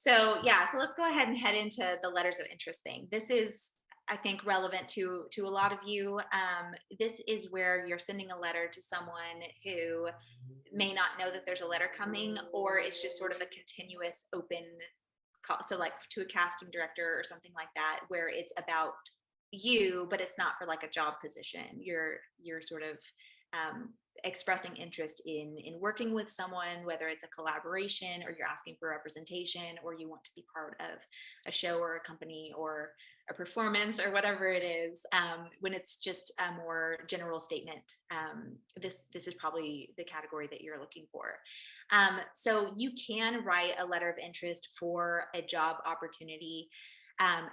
So yeah, so let's go ahead and head into the letters of interest thing. This is, I think, relevant to a lot of you. This is where you're sending a letter to someone who may not know that there's a letter coming, or it's just sort of a continuous open call. So like to a casting director or something like that, where it's about you, but it's not for like a job position. You're sort of expressing interest in working with someone, whether it's a collaboration or you're asking for representation, or you want to be part of a show or a company or a performance or whatever it is. When it's just a more general statement, this is probably the category that you're looking for. So you can write a letter of interest for a job opportunity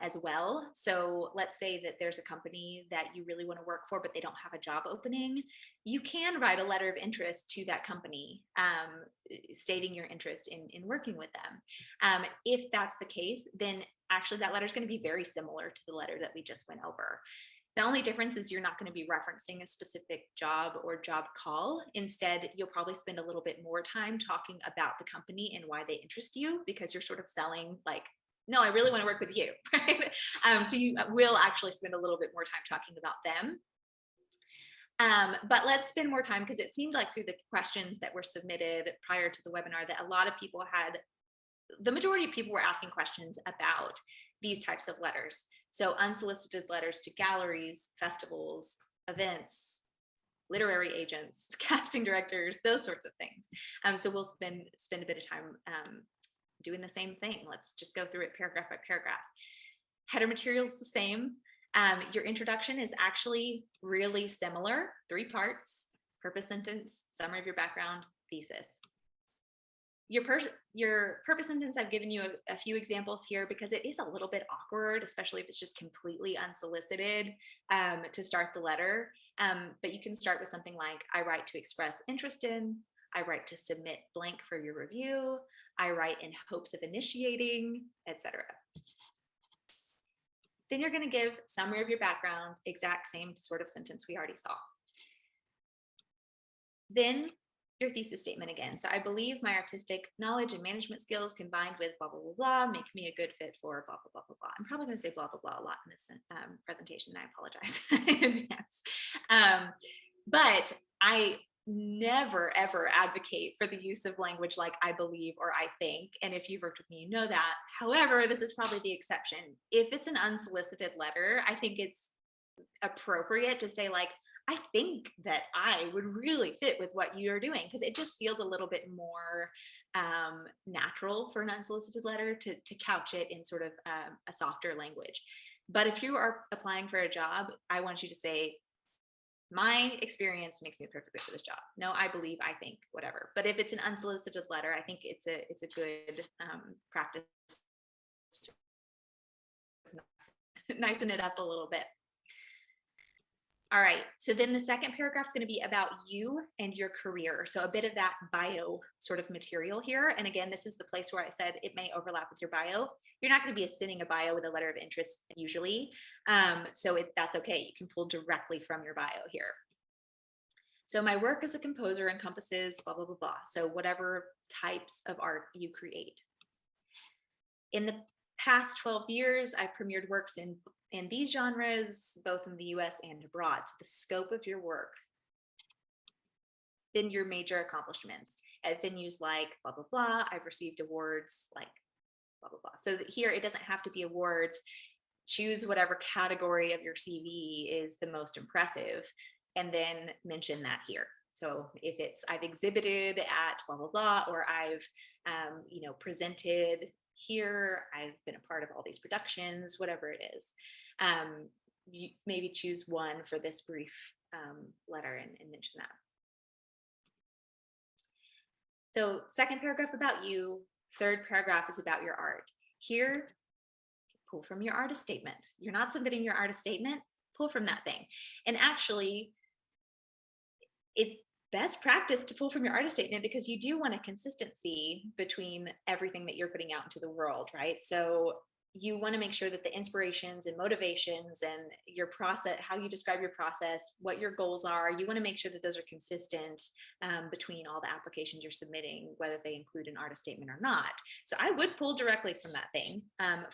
as well. So let's say that there's a company that you really want to work for, but they don't have a job opening. You can write a letter of interest to that company, stating your interest in working with them. If that's the case, then actually that letter is going to be very similar to the letter that we just went over. The only difference is you're not going to be referencing a specific job or job call. Instead, you'll probably spend a little bit more time talking about the company and why they interest you, because you're sort of selling like, no, I really want to work with you, right? So you will actually spend a little bit more time talking about them. But let's spend more time, because it seemed like through the questions that were submitted prior to the webinar that a lot of people had, the majority of people were asking questions about these types of letters. So unsolicited letters to galleries, festivals, events, literary agents, casting directors, those sorts of things. So we'll spend a bit of time doing the same thing. Let's just go through it paragraph by paragraph. Header material is the same. Your introduction is actually really similar, 3 parts: purpose sentence, summary of your background, thesis. Your purpose sentence, I've given you a few examples here because it is a little bit awkward, especially if it's just completely unsolicited to start the letter. But you can start with something like, I write to express interest in, I write to submit blank for your review, I write in hopes of initiating, etc. Then you're going to give summary of your background, exact same sort of sentence we already saw. Then your thesis statement again. So I believe my artistic knowledge and management skills combined with blah, blah, blah, blah, make me a good fit for blah, blah, blah, blah, blah. I'm probably going to say blah, blah, blah a lot in this presentation. I apologize in advance. But I never, ever advocate for the use of language like I believe or I think. And if you've worked with me, you know that. However, this is probably the exception. If it's an unsolicited letter, I think it's appropriate to say like, I think that I would really fit with what you're doing, because it just feels a little bit more natural for an unsolicited letter to couch it in sort of a softer language. But if you are applying for a job, I want you to say, my experience makes me a perfect fit for this job. No, I believe, I think, whatever. But if it's an unsolicited letter, I think it's a good practice to nicen it up a little bit. All right, so then the second paragraph is going to be about you and your career. So a bit of that bio sort of material here. And again, this is the place where I said it may overlap with your bio. You're not going to be sending a bio with a letter of interest usually. So that's okay. You can pull directly from your bio here. So my work as a composer encompasses blah, blah, blah, blah. So whatever types of art you create. In the past 12 years, I've premiered works in these genres, both in the US and abroad. So the scope of your work. Then your major accomplishments at venues like blah, blah, blah. I've received awards like blah, blah, blah. So here it doesn't have to be awards. Choose whatever category of your CV is the most impressive and then mention that here. So if it's I've exhibited at blah, blah, blah, or I've presented here, I've been a part of all these productions, whatever it is. You maybe choose one for this brief letter and mention that. So second paragraph about you, third paragraph is about your art. Here, pull from your artist statement. You're not submitting your artist statement, pull from that thing. And actually, it's best practice to pull from your artist statement because you do want a consistency between everything that you're putting out into the world, right? So you want to make sure that the inspirations and motivations and your process, how you describe your process, what your goals are, you want to make sure that those are consistent between all the applications you're submitting, whether they include an artist statement or not. So I would pull directly from that thing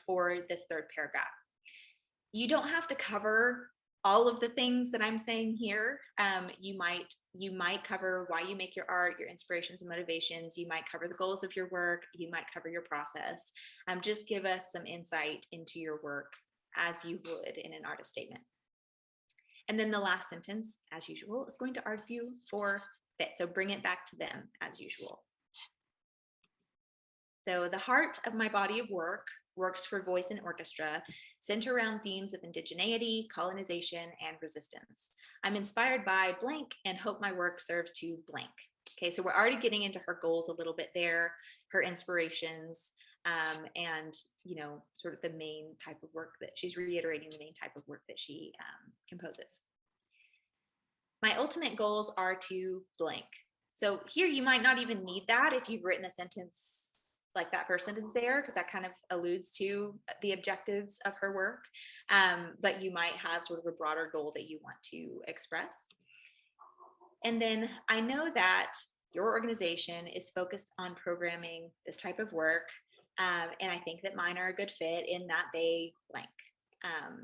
for this third paragraph. You don't have to cover all of the things that I'm saying here. You might cover why you make your art, your inspirations and motivations. You might cover the goals of your work. You might cover your process. Just give us some insight into your work as you would in an artist statement. And then the last sentence, as usual, is going to argue for fit. So bring it back to them as usual. So the heart of my body of work works for voice and orchestra, center around themes of indigeneity, colonization, and resistance. I'm inspired by blank and hope my work serves to blank. Okay, so we're already getting into her goals a little bit there, her inspirations, and sort of the main type of work that she's reiterating, the main type of work that she composes. My ultimate goals are to blank. So here you might not even need that if you've written a sentence like that first sentence there, because that kind of alludes to the objectives of her work. But you might have sort of a broader goal that you want to express. And then I know that your organization is focused on programming this type of work. And I think that mine are a good fit in that they blank.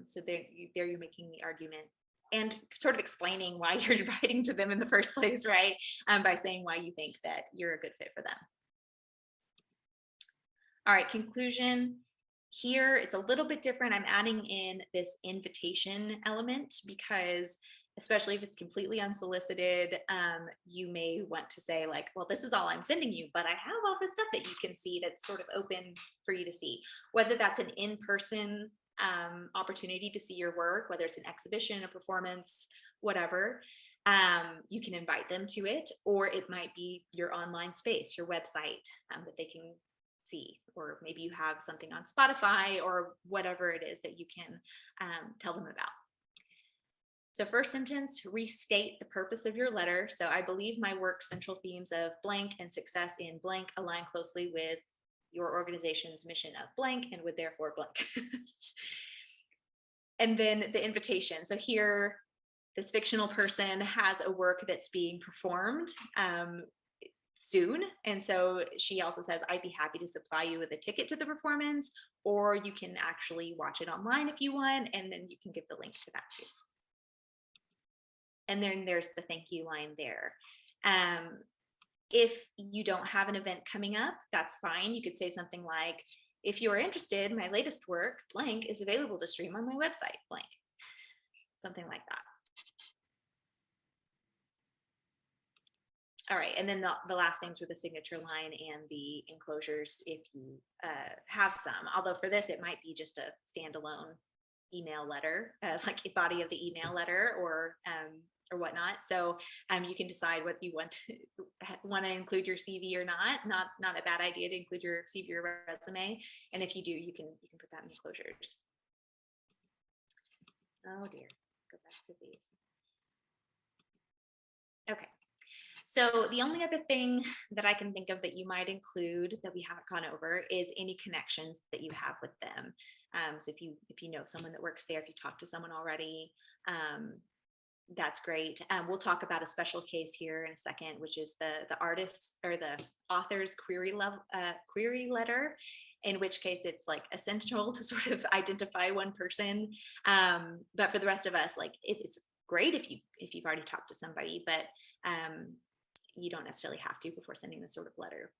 So there you're making the argument and sort of explaining why you're writing to them in the first place, right? By saying why you think that you're a good fit for them. All right, conclusion. Here, it's a little bit different. I'm adding in this invitation element because, especially if it's completely unsolicited, you may want to say like, well, this is all I'm sending you, but I have all this stuff that you can see that's sort of open for you to see. Whether that's an in-person opportunity to see your work, whether it's an exhibition, a performance, whatever, you can invite them to it, or it might be your online space, your website that they can see, or maybe you have something on Spotify or whatever it is that you can tell them about. So first sentence, restate the purpose of your letter. So I believe my work's central themes of blank and success in blank align closely with your organization's mission of blank and would therefore blank. And then the invitation. So here, this fictional person has a work that's being performed soon. And so she also says, I'd be happy to supply you with a ticket to the performance, or you can actually watch it online if you want, and then you can give the link to that too. And then there's the thank you line there. If you don't have an event coming up, that's fine. You could say something like, if you're interested, my latest work, blank, is available to stream on my website, blank. Something like that. All right, and then the last things were the signature line and the enclosures if you have some. Although for this, it might be just a standalone email letter, like a body of the email letter or whatnot. So you can decide whether you want to include your CV or not. Not a bad idea to include your CV or resume. And if you do, you can put that in enclosures. Oh dear, go back to these. Okay. So the only other thing that I can think of that you might include that we haven't gone over is any connections that you have with them. So if you know someone that works there, if you talk to someone already, that's great. We'll talk about a special case here in a second, which is the artist's or the author's query letter, in which case it's like essential to sort of identify one person. But for the rest of us, like it's great if you've already talked to somebody, but you don't necessarily have to before sending this sort of letter.